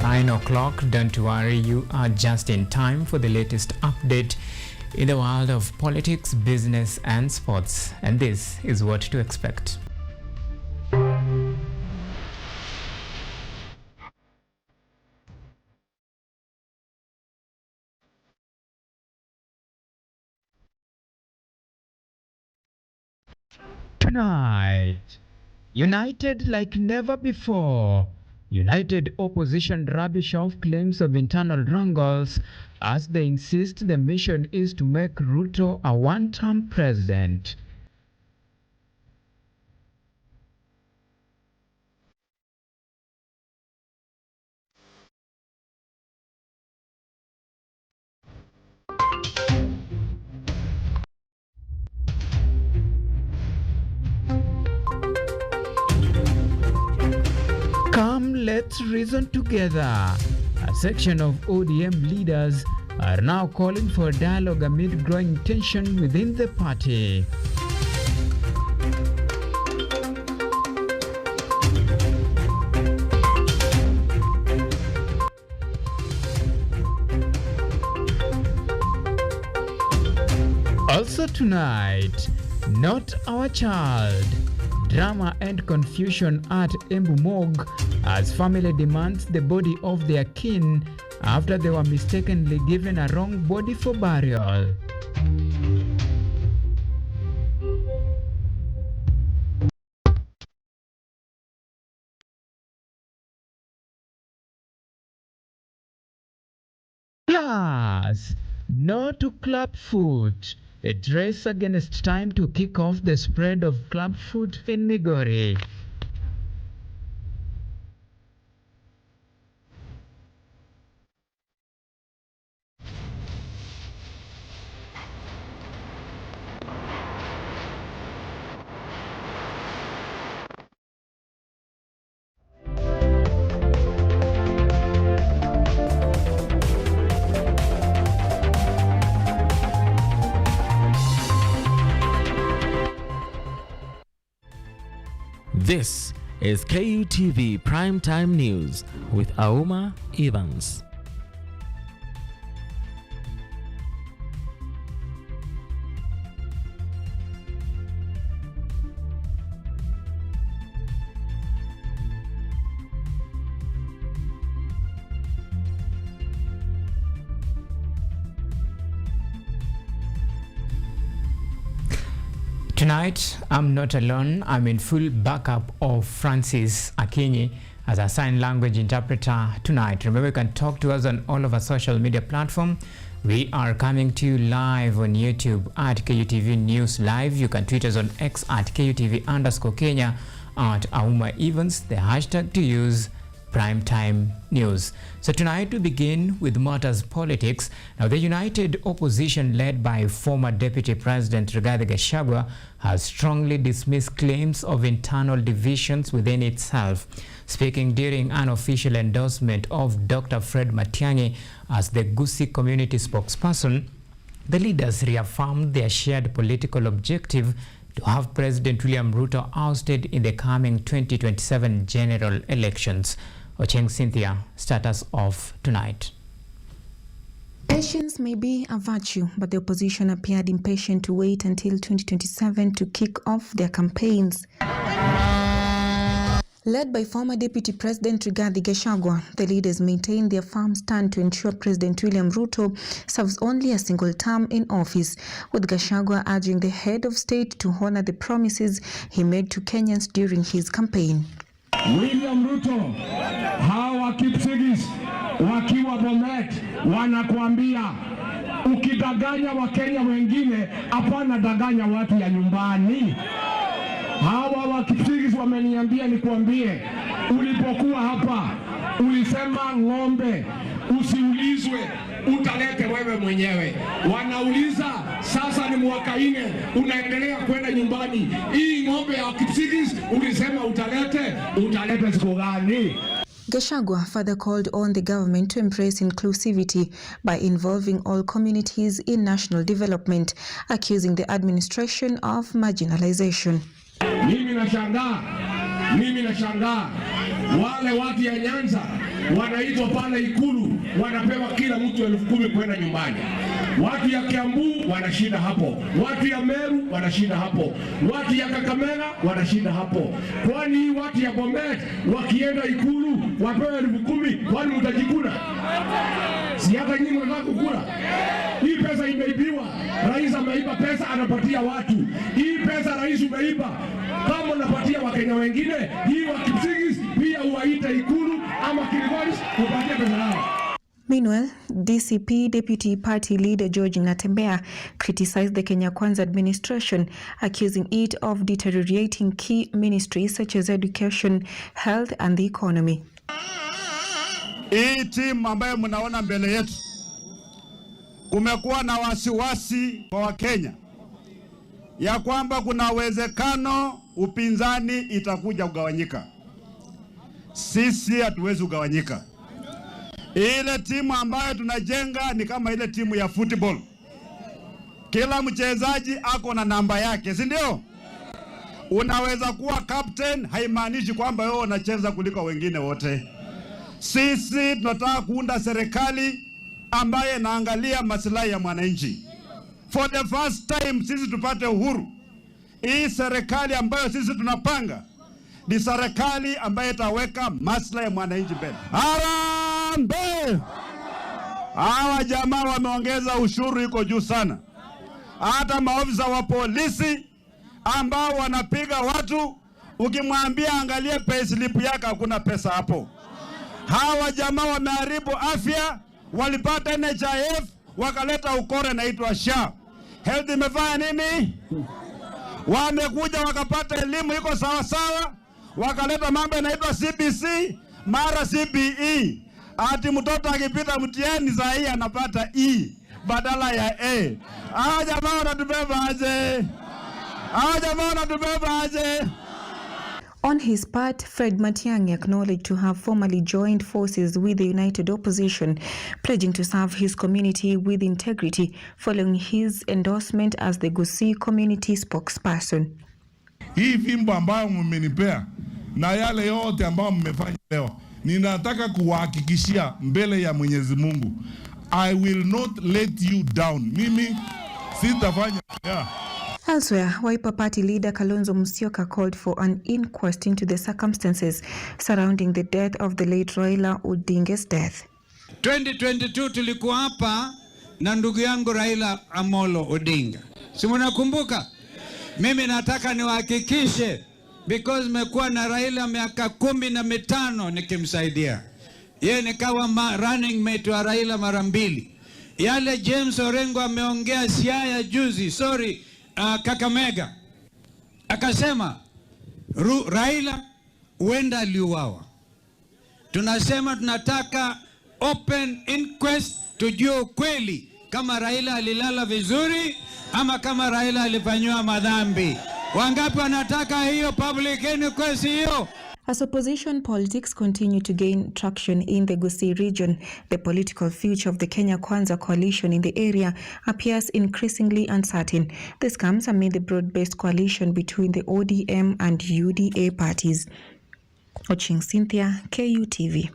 9 o'clock. Don't worry, you are just in time for the latest update in the world of politics, business and sports. And this is what to expect. Tonight, united like never before, United opposition rubbish off claims of internal wrangles as they insist the mission is to make Ruto a one-term president. Come, let's reason together. A section of ODM leaders are now calling for dialogue amid growing tension within the party. Also tonight, not our child. Drama and confusion at Embu Morgue as family demands the body of their kin after they were mistakenly given a wrong body for burial. Plus, no to clubfoot. A race against time to kick off the spread of clubfoot in Migori. This is Kutv Primetime News with Auma Evans. Tonight, I'm not alone. I'm in full backup of Francis Akinyi as a sign language interpreter tonight. Remember, you can talk to us on all of our social media platforms. We are coming to you live on YouTube at KUTV News Live. You can tweet us on X at KUTV_Kenya, at Auma Evans, the hashtag to use Primetime News. So tonight we begin with matters politics. Now the united opposition led by former Deputy President Rigathi Gachagua has strongly dismissed claims of internal divisions within itself. Speaking during an official endorsement of Dr. Fred Matiang'i as the Gusii community spokesperson, the leaders reaffirmed their shared political objective to have President William Ruto ousted in the coming 2027 general elections. Ocheng Cynthia, status of tonight. Patience may be a virtue, but the opposition appeared impatient to wait until 2027 to kick off their campaigns. Led by former Deputy President Rigathi Gachagua, the leaders maintained their firm stand to ensure President William Ruto serves only a single term in office, with Gachagua urging the head of state to honor the promises he made to Kenyans during his campaign. William Ruto, hawa Kipsigis wakiwa Bomet wanakuambia ukidanganya Wakenya wengine hapana danganya watu ya nyumbani. Hawa wa Kipsigis wameniambia nikuambie, ulipokuwa hapa ulisema ng'ombe usiulizwe, utalete wewe mwenyewe. Wanauliza sasa ni mwaka 4 unaendelea kwenda nyumbani. Hii ng'ombe ya Kipsigis ulisema utalete siku gani? Gachagua further called on the government to embrace inclusivity by involving all communities in national development, accusing the administration of marginalization. Mimi nashangaa wale watu ya Nyanza wanaitwa pale Ikulu, wanapewa kila mtu 10,000 kwenda nyumbani. Watu ya Kiambu wanashinda hapo, watu ya Meru wanashinda hapo, watu ya Kakamega wanashinda hapo. Kwani watu ya Bomet wakienda Ikulu wapewe 10,000, kwani mtajikuna? Si hata nyinyi mnataka kukula? Hii pesa imeibiwa. Rais ameiba pesa, anapatia watu. Hii pesa rais umeiba. Kama unapatia Wakenya wengine, hii wa Kipsigis pia uwaite Ikulu ama Kilgoris upatie pesa yao. Meanwhile, DCP Deputy Party Leader George Natembea criticized the Kenya Kwanza administration, accusing it of deteriorating key ministries such as education, health and the economy. Hii timu ambayo mnaona mbele yetu, kumekuwa na wasiwasi kwa Wakenya ya kwamba kuna uwezekano upinzani itakuja kugawanyika. Sisi hatuwezi kugawanyika. Ile timu ambayo tunajenga ni kama ile timu ya football. Kila mchezaji ako na namba yake, si ndio? Unaweza kuwa captain, haimaanishi kwamba wewe unacheza kuliko wengine wote. Sisi tunataka kuunda serikali ambaye inaangalia maslahi ya mwananchi. For the first time sisi tupate uhuru. Hii serikali ambayo sisi tunapanga ni serikali ambayo itaweka maslahi ya mwananchi mbele. Harambe! Hawa jamaa wameongeza ushuru iko juu sana. Hata maofisa wa polisi ambao wanapiga watu, ukimwambia angalie payslip yake hakuna pesa hapo. Hawa jamaa wameharibu afya, walipata NHIF, wakaleta ukore naitwa SHA. Health imefanya nini? Wamekuja wakapata elimu iko sawa sawa, wakaleta mambo yanaitwa CBC, mara CBE. Ati mtoto akipita mtihani saa hii anapata E badala ya A. Hawa jamaa wanatubeba aje? Hawa jamaa wanatubeba aje? On his part, Fred Matiang'i acknowledged to have formally joined forces with the united opposition, pledging to serve his community with integrity following his endorsement as the Gusii community spokesperson. Hii vimbo ambayo mmenipea na yale yote ambayo mmefanya leo, ninataka kuhakikishia mbele ya Mwenyezi Mungu, I will not let you down. Mimi sitafanya. Elsewhere, Wiper Party leader Kalonzo Musyoka called for an inquest into the circumstances surrounding the death of the late Raila Odinga's death. 2022 tulikuwa hapa na ndugu yangu Raila Amolo Odinga. Si mnakumbuka? Mimi nataka niwahakikishe, because mekuwa na Raila miaka 15 nikimsaidia. Yeye nikawa running mate wa Raila mara 2. Yale James Orengo ameongea Siaya juzi, Kakamega, akasema Raila huenda aliuawa. Tunasema tunataka open inquest tujue ukweli kama Raila alilala vizuri ama kama Raila alifanywa madhambi. Wangapi wanataka hiyo public inquest hiyo? As opposition politics continue to gain traction in the Gusii region, the political future of the Kenya Kwanza coalition in the area appears increasingly uncertain. This comes amid the broad-based coalition between the ODM and UDA parties. Watching Cynthia, KUTV.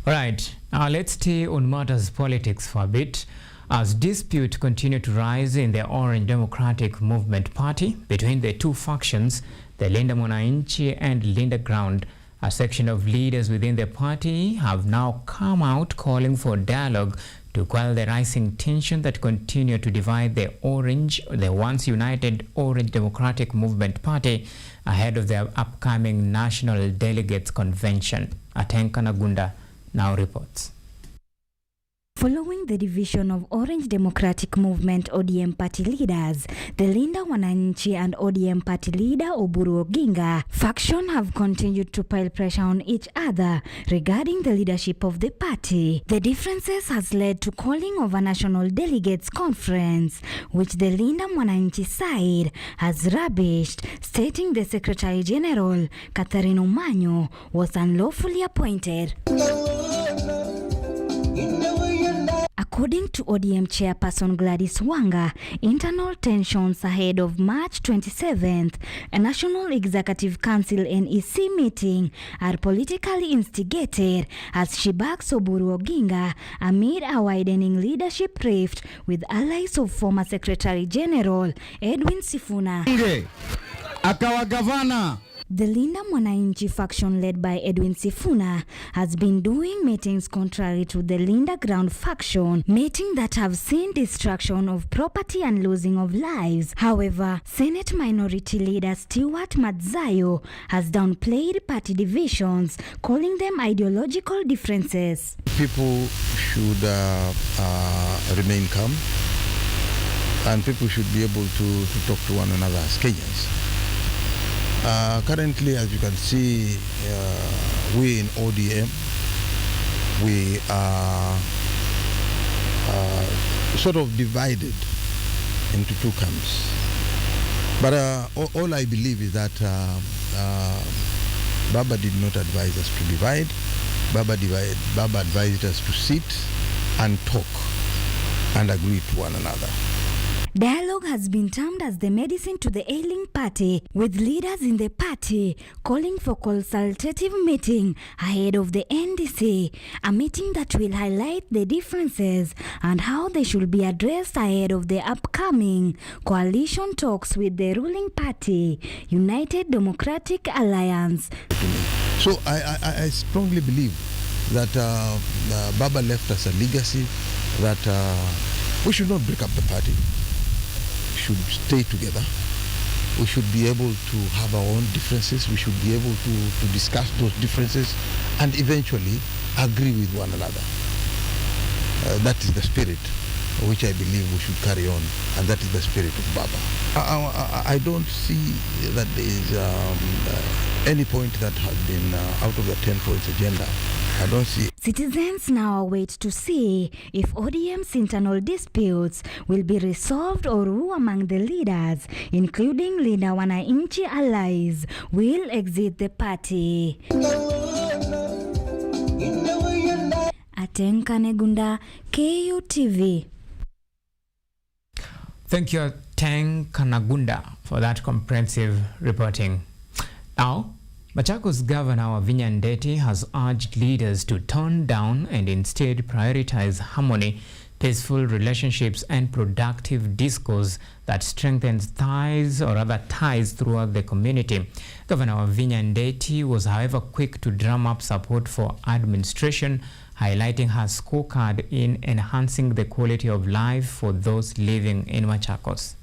All right, let's stay on matters politics for a bit. As dispute continue to rise in the Orange Democratic Movement Party between the two factions, the Linda Mwananchi and Linda Ground, a section of leaders within the party have now come out calling for dialogue to quell the rising tension that continue to divide the once united Orange Democratic Movement Party ahead of the upcoming National Delegates Convention. Atenka Nagunda now reports. Following the division of Orange Democratic Movement ODM party leaders, the Linda Wananchi and ODM party leader Oburu Oginga faction have continued to pile pressure on each other regarding the leadership of the party. The differences has led to calling of a national delegates conference, which the Linda Wananchi side has rubbished, stating the Secretary General, Catherine Omanyo, was unlawfully appointed. According to ODM chairperson Gladys Wanga, internal tensions ahead of March 27th, a National Executive Council NEC meeting are politically instigated as she backs Oburu Oginga amid a widening leadership rift with allies of former Secretary General Edwin Sifuna. Akawa gavana. The Linda Mwananchi faction led by Edwin Sifuna has been doing meetings contrary to the Linda Ground faction, meetings that have seen destruction of property and losing of lives. However, Senate Minority Leader Stewart Madzayo has downplayed party divisions, calling them ideological differences. People should remain calm, and people should be able to talk to one another as Kenyans. Currently, as you can see, we in ODM, we are sort of divided into two camps. But all I believe is that Baba did not advise us to divide. Baba advised us to sit and talk and agree to one another. Dialogue has been termed as the medicine to the ailing party, with leaders in the party calling for consultative meeting ahead of the NDC, a meeting that will highlight the differences and how they should be addressed ahead of the upcoming coalition talks with the ruling party, United Democratic Alliance. So I strongly believe that Baba left us a legacy that we should not break up the party. Should stay together. We should be able to have our own differences. We should be able to discuss those differences and eventually agree with one another. That is the spirit which I believe we should carry on, and that is the spirit of Baba. I don't see that there is any point that has been out of the 10 points agenda. I don't see. Citizens now await to see if ODM's internal disputes will be resolved or who among the leaders, including Linda Mwananchi allies, will exit the party. Atenka Negunda, KUTV. Thank you, Tang Kanagunda, for that comprehensive reporting. Now, Machakos Governor Wavinya Ndeti has urged leaders to tone down and instead prioritize harmony, peaceful relationships and productive discourse that strengthens ties or other ties throughout the community. Governor Wavinya Ndeti was, however, quick to drum up support for administration, highlighting her scorecard in enhancing the quality of life for those living in Machakos.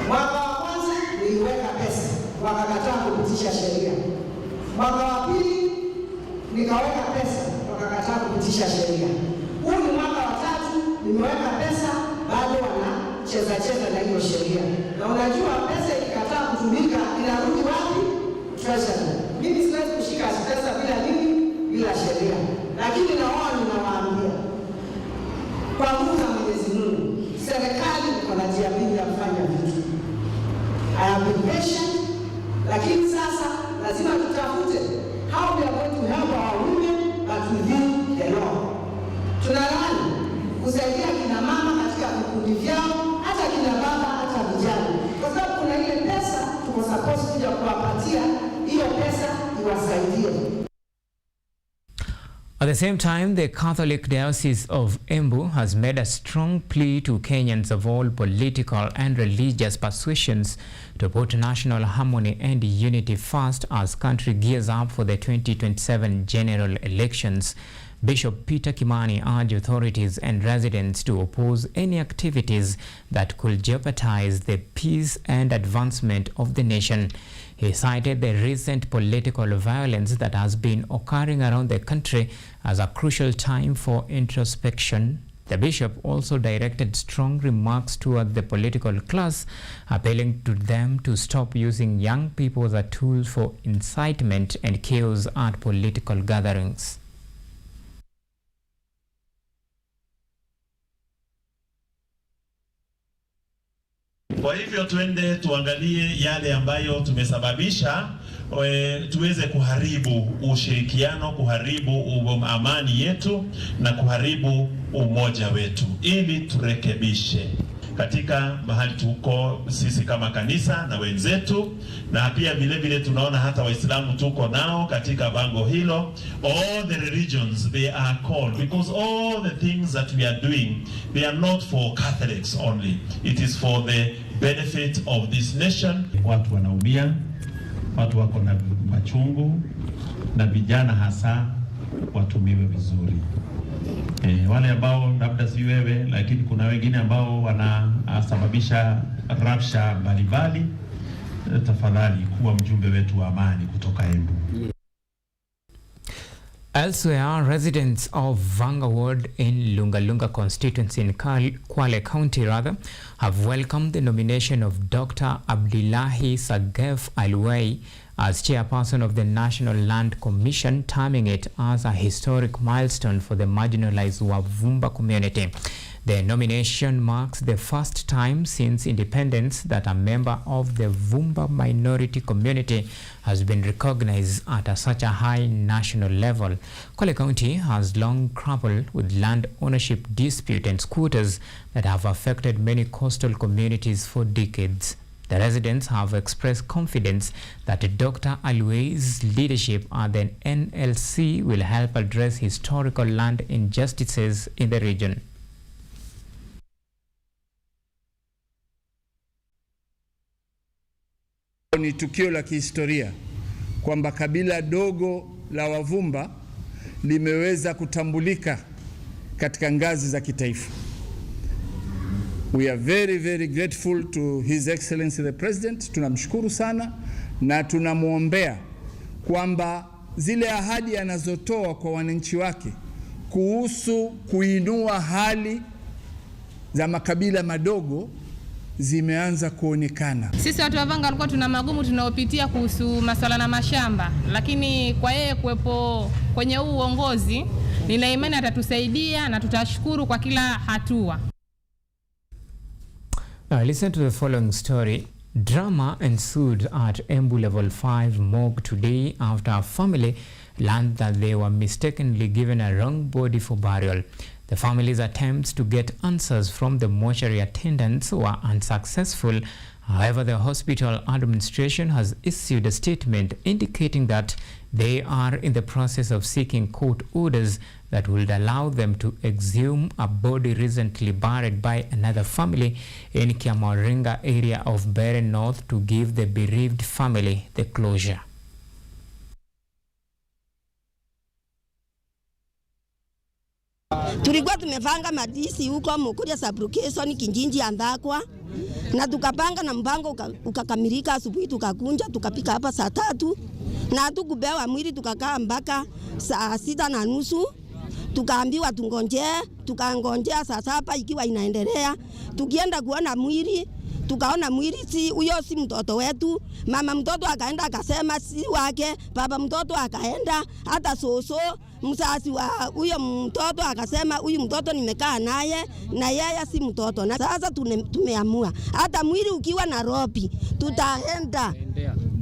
Mwaka wa kwanza niliweka pesa, wakakataa kupitisha sheria. Mwaka wa pili nikaweka pesa, wakakataa kupitisha sheria. Huu ni mwaka wa tatu, nimeweka pesa, bado wanacheza na hiyo sheria. Na unajua pesa ikikataa kutumika inarudi wapi? Treasury. Mimi siwezi kushika pesa bila nini? Bila sheria. Lakini na wao ninawaambia, kwa nguvu za Mwenyezi Mungu, serikali iko na njia mingi ya kufanya vitu. I have been patient, lakini sasa lazima tutafute how we are going to help our women but within the law. Tunalani kusaidia kina mama katika vikundi vyao, hata kina baba, hata vijana. Kwa sababu kuna ile pesa tuko supposed kuja kuwapatia, hiyo pesa iwasaidie. At the same time, the Catholic Diocese of Embu has made a strong plea to Kenyans of all political and religious persuasions to put national harmony and unity first as country gears up for the 2027 general elections. Bishop Peter Kimani urged authorities and residents to oppose any activities that could jeopardize the peace and advancement of the nation. He cited the recent political violence that has been occurring around the country as a crucial time for introspection. The bishop also directed strong remarks toward the political class, appealing to them to stop using young people as a tool for incitement and chaos at political gatherings. Kwa hivyo tuende tuangalie yale ambayo tumesababisha tuweze kuharibu ushirikiano, kuharibu amani yetu na kuharibu umoja wetu, ili turekebishe katika mahali tuko sisi kama kanisa na wenzetu, na pia vile vile tunaona hata Waislamu tuko nao katika bango hilo. All the religions, they are called, because all the things that we are doing, they are not for Catholics only, it is for the benefit of this nation. Watu wanaumia, watu wako na machungu, na vijana hasa watumiwe vizuri. Wale ambao labda si wewe, lakini kuna wengine ambao wanasababisha rabsha mbalimbali, tafadhali kuwa mjumbe wetu wa amani kutoka Embu. Elsewhere, residents of Vanga Ward in Lungalunga constituency in Kwale County have welcomed the nomination of Dr. Abdullahi Sagef Alway as chairperson of the National Land Commission, terming it as a historic milestone for the marginalized Wavumba community. The nomination marks the first time since independence that a member of the Vumba minority community has been recognized at such a high national level. Kwale County has long grappled with land ownership dispute and squatters that have affected many coastal communities for decades. The residents have expressed confidence that Dr. Alway's leadership at the NLC will help address historical land injustices in the region. Ni tukio la kihistoria kwamba kabila dogo la Wavumba limeweza kutambulika katika ngazi za kitaifa. We are very, very grateful to His Excellency the President. Tunamshukuru sana na tunamwombea kwamba zile ahadi anazotoa kwa wananchi wake kuhusu kuinua hali za makabila madogo zimeanza kuonekana. Sisi watu wa Vanga walikuwa tuna magumu tunaopitia kuhusu masuala na mashamba, lakini kwa yeye kuwepo kwenye huu uongozi, nina imani atatusaidia na tutashukuru kwa kila hatua. Now listen to the following story. Drama ensued at Embu Level 5 morgue today after a family learned that they were mistakenly given a wrong body for burial. The family's attempts to get answers from the mortuary attendants were unsuccessful. However, the hospital administration has issued a statement indicating that they are in the process of seeking court orders that would allow them to exhume a body recently buried by another family in Kiamaringa area of Bere North to give the bereaved family the closure. Tulikuwa tumepanga madisi huko Mukuria sublocation Kinjinji Andakwa, na tukapanga na mpango ukakamilika. Asubuhi tukakunja tukapika hapa saa 3 na tukubewa mwili, tukakaa mpaka saa 6:30. Tukaambiwa tukangojea saa 7 ikiwa inaendelea. Tukienda kuona mwili, tukaona mwili si huyo, si mtoto wetu. Mama mtoto akaenda akasema si wake, baba mtoto akaenda, hata soso mzazi wa huyo mtoto akasema huyu mtoto nimekaa naye na yeye si mtoto. Na sasa tumeamua hata mwili ukiwa Nairobi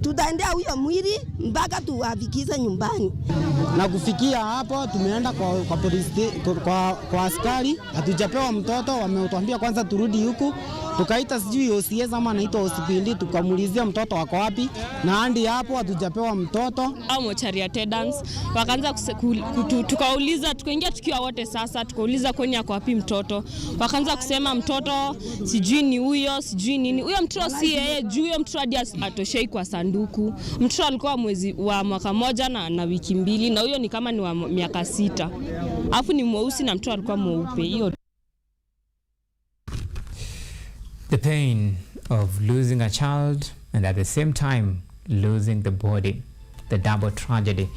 tutaendea huyo mwili mpaka tuwafikishe nyumbani. Na kufikia hapo tumeenda kwa polisi, kwa askari, hatujapewa mtoto. Wametuambia kwanza turudi huku, tukaita sijui OCS ama anaitwa hospitali, tukamulizia mtoto wako wapi, na hadi hapo hatujapewa mtoto. Au mortuary attendants wakaanza tukauliza, tukaingia tukiwa wote sasa, tukauliza kwani yako wapi mtoto. Wakaanza kusema mtoto sijui ni huyo, sijui nini. Huyo mtoto si yeye, juu huyo mtoto hadi atoshei kwa sanduku. Mtoto alikuwa mwaka moja na wiki 2, na huyo ni kama ni wa miaka 6. Alafu ni mweusi na mtoto alikuwa mweupe. Hiyo The pain of losing a child and at the same time losing the body, the double tragedy.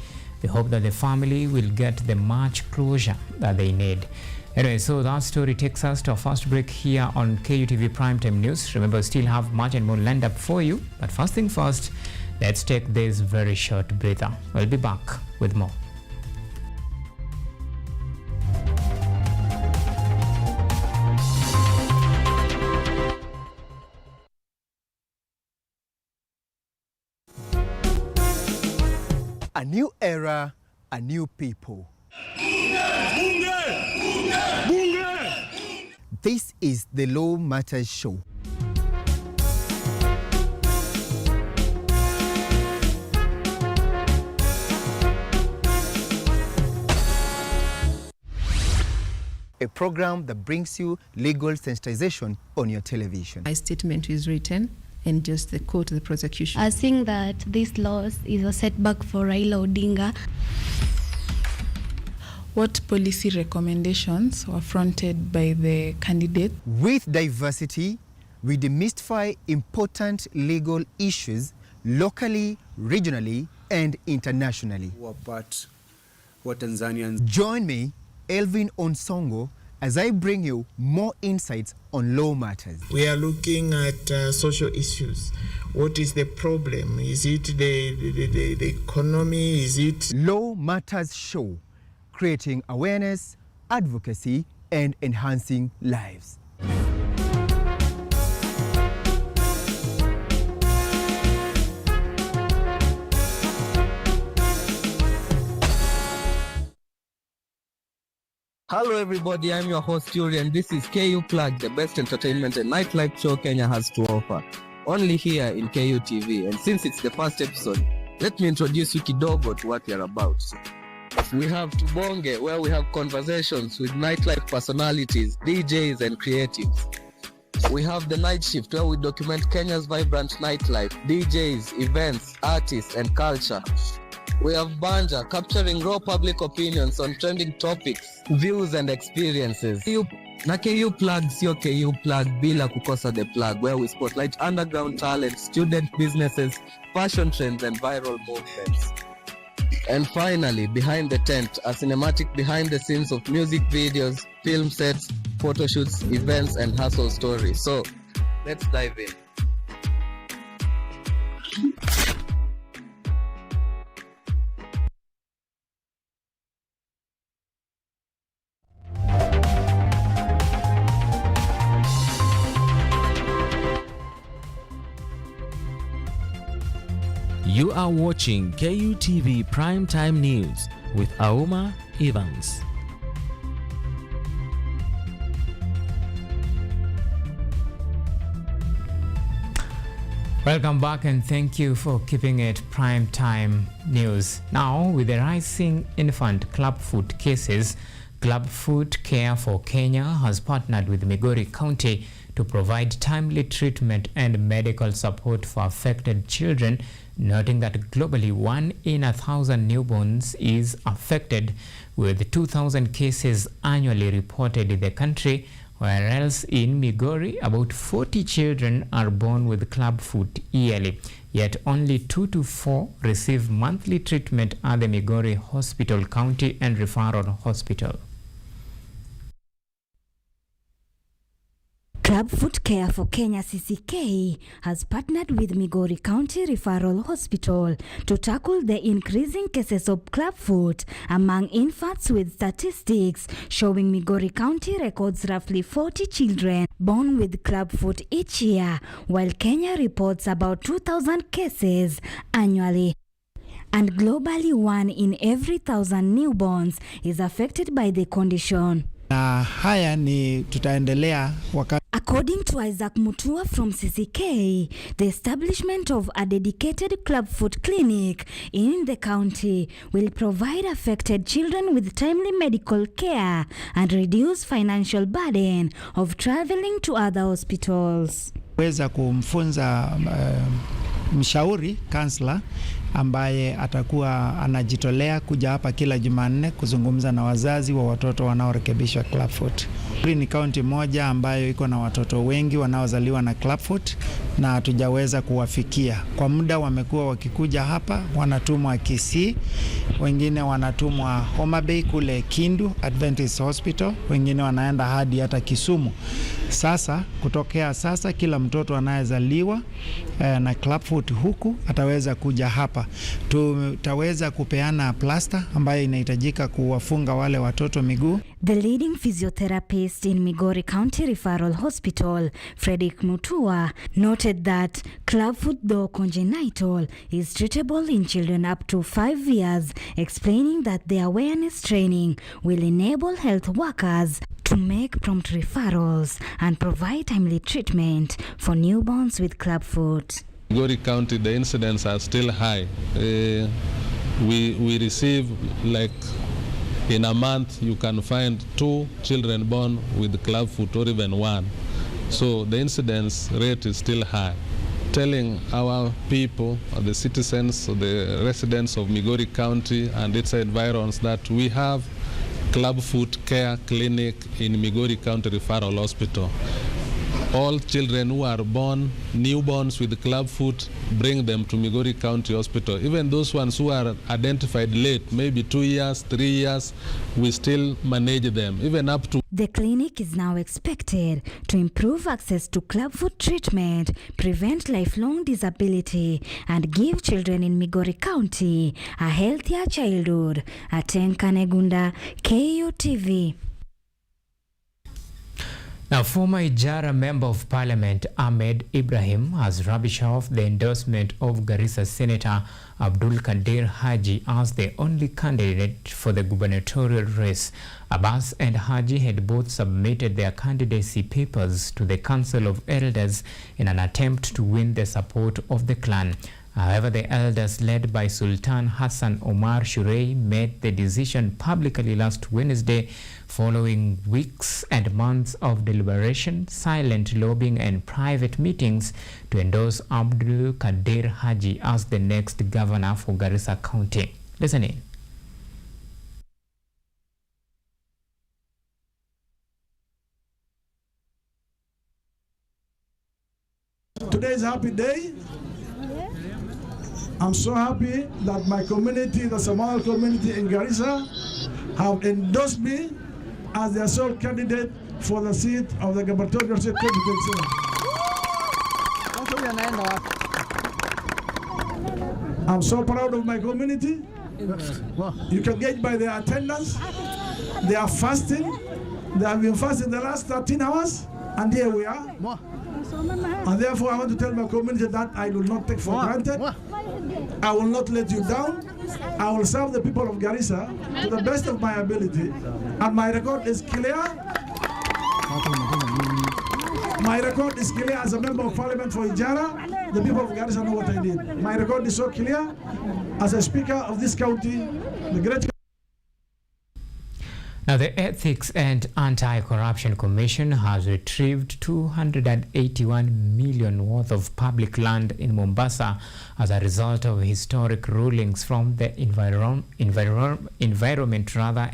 We hope that the family will get the much closure that they need. Anyway, so that story takes us to our first break here on KUTV Primetime News. Remember, we still have much and more lined up for you. But first thing first, let's take this very short breather. We'll be back with more. A new era, a new people. This is the Law Matters Show. A program that brings you legal sensitization on your television. My statement is written and just the quote the prosecution. I think that this loss is a setback for Raila Odinga. What policy recommendations were fronted by the candidate? With diversity, we demystify important legal issues locally, regionally, and internationally. What Tanzanians. Join me, Elvin Onsongo, as I bring you more insights on law matters. We are looking at social issues. What is the problem? Is it the economy? Is it... Law Matters Show, creating awareness, advocacy, and enhancing lives. Hello everybody, I'm your host Yuri and this is KU Plug, the best entertainment and nightlife show Kenya has to offer. Only here in KU TV, and since it's the first episode, let me introduce you kidogo to what we are about. We have Tubonge, where we have conversations with nightlife personalities, DJs and creatives. We have the Night Shift, where we document Kenya's vibrant nightlife, DJs, events, artists and culture. We have Banja, capturing raw public opinions on trending topics, views and experiences. Na KU Plug sio KU Plug bila kukosa the plug, where we spotlight underground talent, student businesses, fashion trends and viral movements. And finally, Behind the Tent, a cinematic behind the scenes of music videos, film sets, photo shoots, events and hustle stories. So, let's dive in. You are watching KUTV Primetime News with Auma Evans. Welcome back and thank you for keeping it Primetime News. Now, with the rising infant clubfoot cases, Clubfoot Care for Kenya has partnered with Migori County to provide timely treatment and medical support for affected children, noting that globally 1 in 1,000 newborns is affected, with 2,000 cases annually reported in the country, whereas in Migori about 40 children are born with clubfoot yearly, yet only 2 to 4 receive monthly treatment at the Migori Hospital County and Referral Hospital. Clubfoot Care for Kenya CCK has partnered with Migori County Referral Hospital to tackle the increasing cases of clubfoot among infants, with statistics showing Migori County records roughly 40 children born with clubfoot each year, while Kenya reports about 2,000 cases annually. And globally 1 in every 1,000 newborns is affected by the condition. Na haya ni tutaendelea wakati. According to Isaac Mutua from CCK, the establishment of a dedicated clubfoot clinic in the county will provide affected children with timely medical care and reduce financial burden of traveling to other hospitals. Weza kumfunza mshauri counselor ambaye atakuwa anajitolea kuja hapa kila Jumanne kuzungumza na wazazi wa watoto wanaorekebishwa clubfoot. Hii ni kaunti moja ambayo iko na watoto wengi wanaozaliwa na clubfoot na hatujaweza kuwafikia. Kwa muda wamekuwa wakikuja hapa, wanatumwa Kisii, wengine wanatumwa Homa Bay kule Kindu Adventist Hospital, wengine wanaenda hadi hata Kisumu. Sasa kutokea sasa kila mtoto anayezaliwa na clubfoot huku ataweza kuja hapa. Tutaweza kupeana plaster ambayo inahitajika kuwafunga wale watoto miguu. The leading physiotherapist in Migori County Referral Hospital, Frederick Mutua, noted that clubfoot, though congenital, is treatable in children up to 5 years, explaining that the awareness training will enable health workers to make prompt referrals and provide timely treatment for newborns with clubfoot. Migori County, the incidents are still high. We receive, like, in a month you can find 2 children born with clubfoot or even 1. So the incidence rate is still high. Telling our people, the citizens, the residents of Migori County and its environs that we have clubfoot care clinic in Migori County Referral Hospital. All children who are born, newborns with clubfoot, bring them to Migori County Hospital. Even those ones who are identified late, maybe 2 years, 3 years, we still manage them, even up to. The clinic is now expected to improve access to clubfoot treatment, prevent lifelong disability, and give children in Migori County a healthier childhood. Atenka Negunda, KUTV. Now, former Ijara Member of Parliament Ahmed Ibrahim has rubbished off the endorsement of Garissa Senator Abdul Kadir Haji as the only candidate for the gubernatorial race. Abbas and Haji had both submitted their candidacy papers to the Council of Elders in an attempt to win the support of the clan. However, the elders led by Sultan Hassan Omar Shurei made the decision publicly last Wednesday following weeks and months of deliberation, silent lobbying and private meetings to endorse Abdul Kadir Haji as the next governor for Garissa County. Listen in. Today is a happy day. I'm so happy that my community, the Somali community in Garissa, have endorsed me as their sole candidate for the seat of the gubernatorial seat 2027. I'm so proud of my community. You can gauge by their attendance. They are fasting. They have been fasting the last 13 hours, and here we are. And therefore, I want to tell my community that I will not take for granted. I will not let you down. I will serve the people of Garissa to the best of my ability. And my record is clear. My record is clear as a member of parliament for Ijara. The people of Garissa know what I did. My record is so clear as a speaker of this county, the great. Now, the Ethics and Anti-Corruption Commission has retrieved 281 million worth of public land in Mombasa as a result of historic rulings from the Environment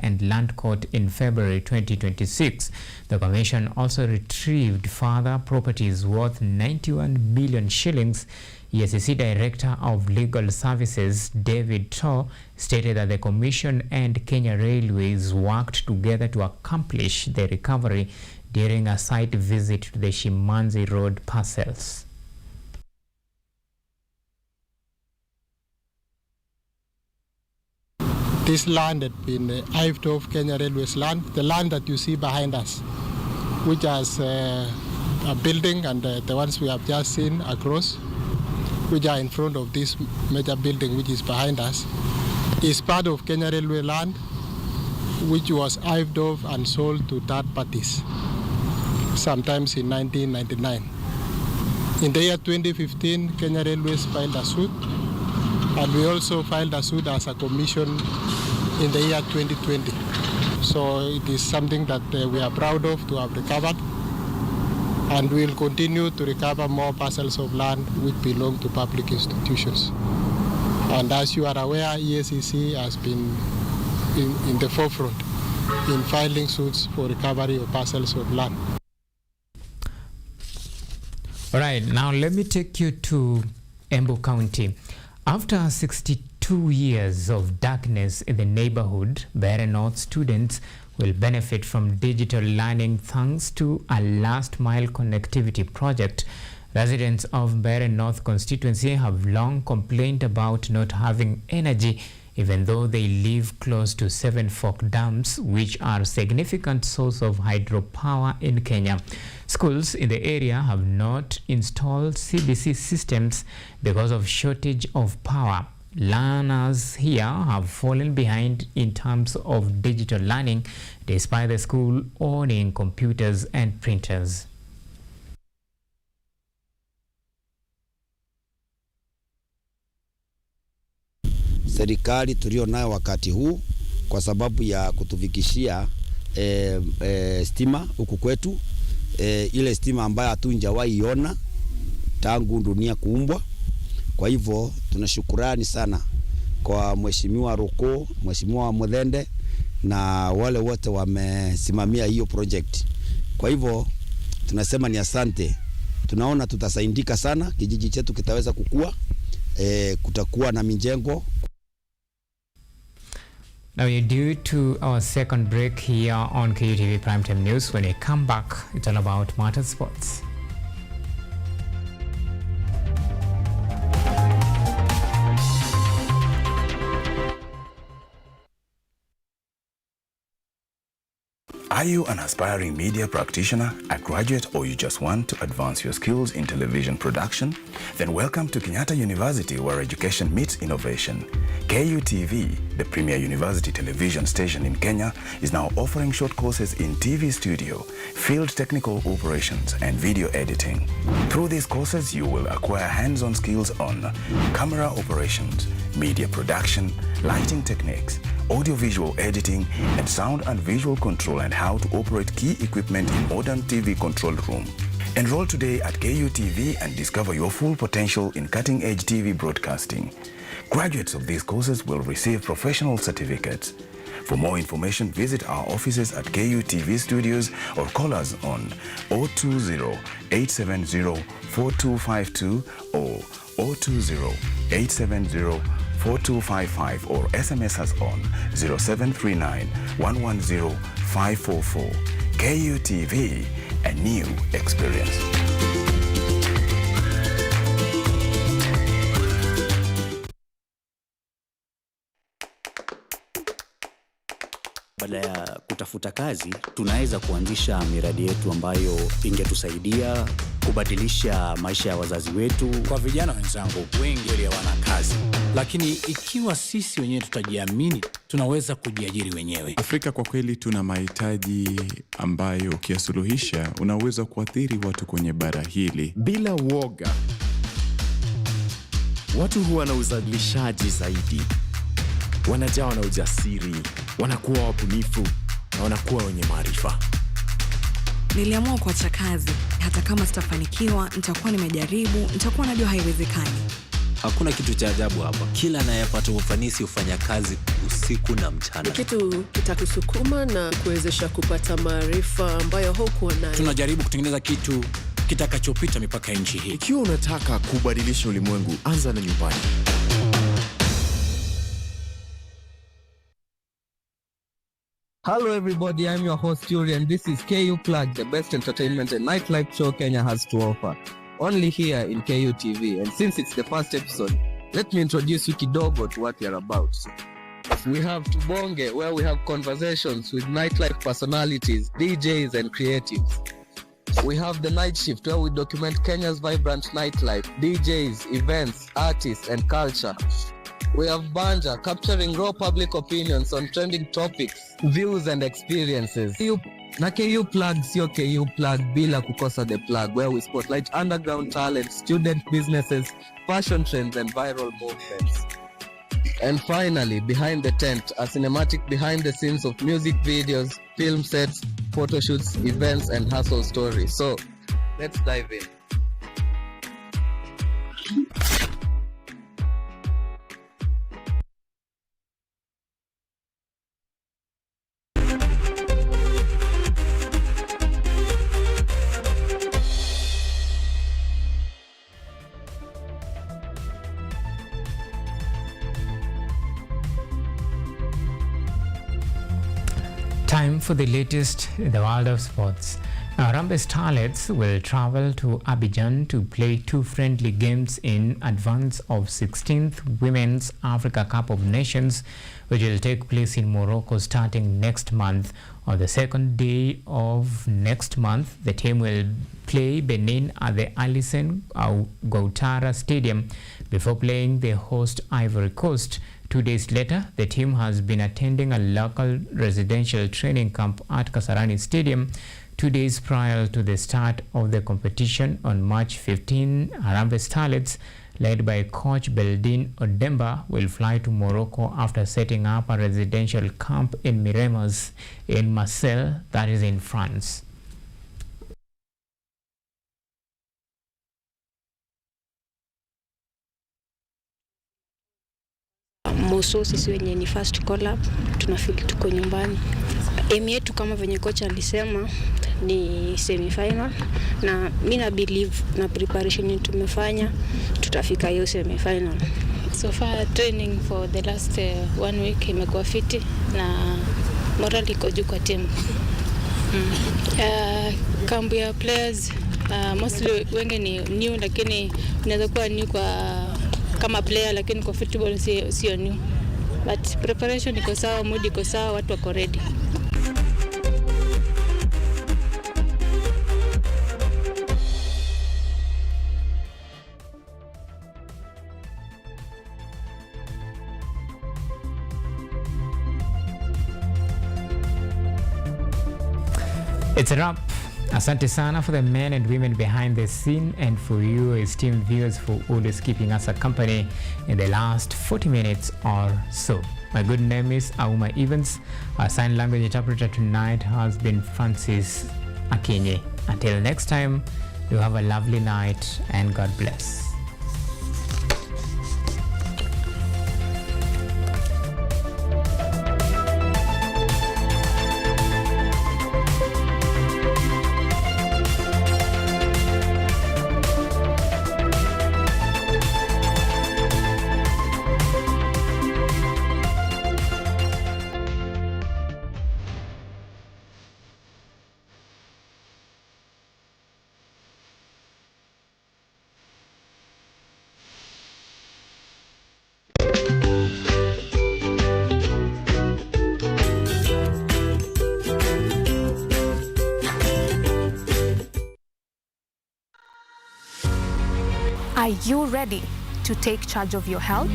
and Land Court in February 2026. The commission also retrieved further properties worth 91 million shillings. EACC Director of Legal Services, David Tor, stated that the Commission and Kenya Railways worked together to accomplish the recovery during a site visit to the Shimanzi Road parcels. This land had been hived off Kenya Railways land, the land that you see behind us, which has a building and the ones we have just seen across, which are in front of this major building which is behind us, is part of Kenya Railway land, which was hived off and sold to third parties, sometimes in 1999. In the year 2015, Kenya Railways filed a suit, and we also filed a suit as a commission in the year 2020. So it is something that we are proud of to have recovered. And we will continue to recover more parcels of land which belong to public institutions. And as you are aware, EACC has been in the forefront in filing suits for recovery of parcels of land. All right, now let me take you to Embu County. After 62 years of darkness in the neighborhood, Bere North students will benefit from digital learning thanks to a last-mile connectivity project. Residents of Bere North constituency have long complained about not having energy even though they live close to Seven Fork dams, which are a significant source of hydropower in Kenya. Schools in the area have not installed CBC systems because of shortage of power. Learners here have fallen behind in terms of digital learning, despite the school owning computers and printers. Serikali tulio nayo wakati huu kwa sababu ya kutufikishia stima huku kwetu, ile stima ambayo hatunjawahi iona tangu dunia kuumbwa. Kwa hivyo tunashukurani sana kwa Mheshimiwa Roko, Mheshimiwa Muthende na wale wote wamesimamia hiyo project. Kwa hivyo tunasema ni asante. Tunaona tutasaidika sana, kijiji chetu kitaweza kukua, kutakuwa na mijengo. Now we're due to our second break here on KUTV Primetime News. When we come back, it's all about Matter Sports. Are you an aspiring media practitioner, a graduate, or you just want to advance your skills in television production? Then welcome to Kenyatta University, where education meets innovation. KUTV, the premier university television station in Kenya, is now offering short courses in TV studio, field technical operations, and video editing. Through these courses, you will acquire hands-on skills on camera operations, media production, lighting techniques, audio-visual editing, and sound and visual control, and how to operate key equipment in modern TV control room. Enroll today at KUTV and discover your full potential in cutting-edge TV broadcasting. Graduates of these courses will receive professional certificates. For more information, visit our offices at KUTV Studios or call us on 020-870-4252 or 020-870-4255 or SMS us on 0739-110-544. KUTV, a new experience. Baada ya kutafuta kazi, tunaweza kuanzisha miradi yetu ambayo ingetusaidia kubadilisha maisha ya wazazi wetu. Kwa vijana wenzangu, wengi hawana kazi, lakini ikiwa sisi wenyewe tutajiamini, tunaweza kujiajiri wenyewe. Afrika kwa kweli tuna mahitaji ambayo ukiyasuluhisha unaweza kuathiri watu kwenye bara hili. Bila uoga, watu huwa na uzalishaji zaidi, wanajawa na ujasiri, wanakuwa wabunifu na wanakuwa wenye maarifa. Niliamua kuacha kazi, hata kama sitafanikiwa, nitakuwa nimejaribu, nitakuwa najua haiwezekani. Hakuna kitu cha ajabu hapa. Kila anayepata ufanisi hufanya kazi usiku na mchana. Kitu kitakusukuma na kuwezesha kupata maarifa ambayo hukuwa nayo. Tunajaribu kutengeneza kitu kitakachopita mipaka ya nchi hii. Ikiwa unataka kubadilisha ulimwengu, anza na nyumbani. Hello everybody, I'm your host Yuri and this is KU Plug, the best entertainment and nightlife show Kenya has to offer. Only here in KUTV, and since it's the first episode, let me introduce you kidogo to what we are about. We have Tubonge, where we have conversations with nightlife personalities, DJs and creatives. We have the Night Shift, where we document Kenya's vibrant nightlife, DJs, events, artists and culture. We have Banja, capturing raw public opinions on trending topics, views and experiences. Na KU Plug sio KU Plug bila kukosa the plug, where we spotlight underground talent, student businesses, fashion trends and viral movements. And finally, Behind the Tent, a cinematic behind the scenes of music videos, film sets, photo shoots, events and hustle stories. So, let's dive in. Time for the latest in the world of sports. Harambee Starlets will travel to Abidjan to play 2 friendly games in advance of 16th Women's Africa Cup of Nations, which will take place in Morocco starting next month. On the second day of next month, the team will play Benin at the Alisen Ouattara Stadium before playing the host Ivory Coast. 2 days later, the team has been attending a local residential training camp at Kasarani Stadium. 2 days prior to the start of the competition on March 15, Harambee Starlets, led by coach Beldin Odemba, will fly to Morocco after setting up a residential camp in Miremas in Marseille, that is in France. Moso sisi wenye ni first call up tunafeel tuko nyumbani. Aim yetu kama venye kocha alisema ni semi final, na mimi na believe na preparation tumefanya tutafika hiyo semi final. So far training for the last 1 week imekuwa fiti na morale iko juu kwa team. Camp ya players mostly wengi ni new, lakini unaweza kuwa new kwa kama player, lakini kwa football sio new. But preparation iko sawa, mood iko sawa, watu wako ready. It's a wrap. Asante sana for the men and women behind the scene, and for you esteemed viewers for always keeping us a company in the last 40 minutes or so. My good name is Auma Evans. Our sign language interpreter tonight has been Francis Akinye. Until next time, you have a lovely night and God bless. Are you ready to take charge of your health?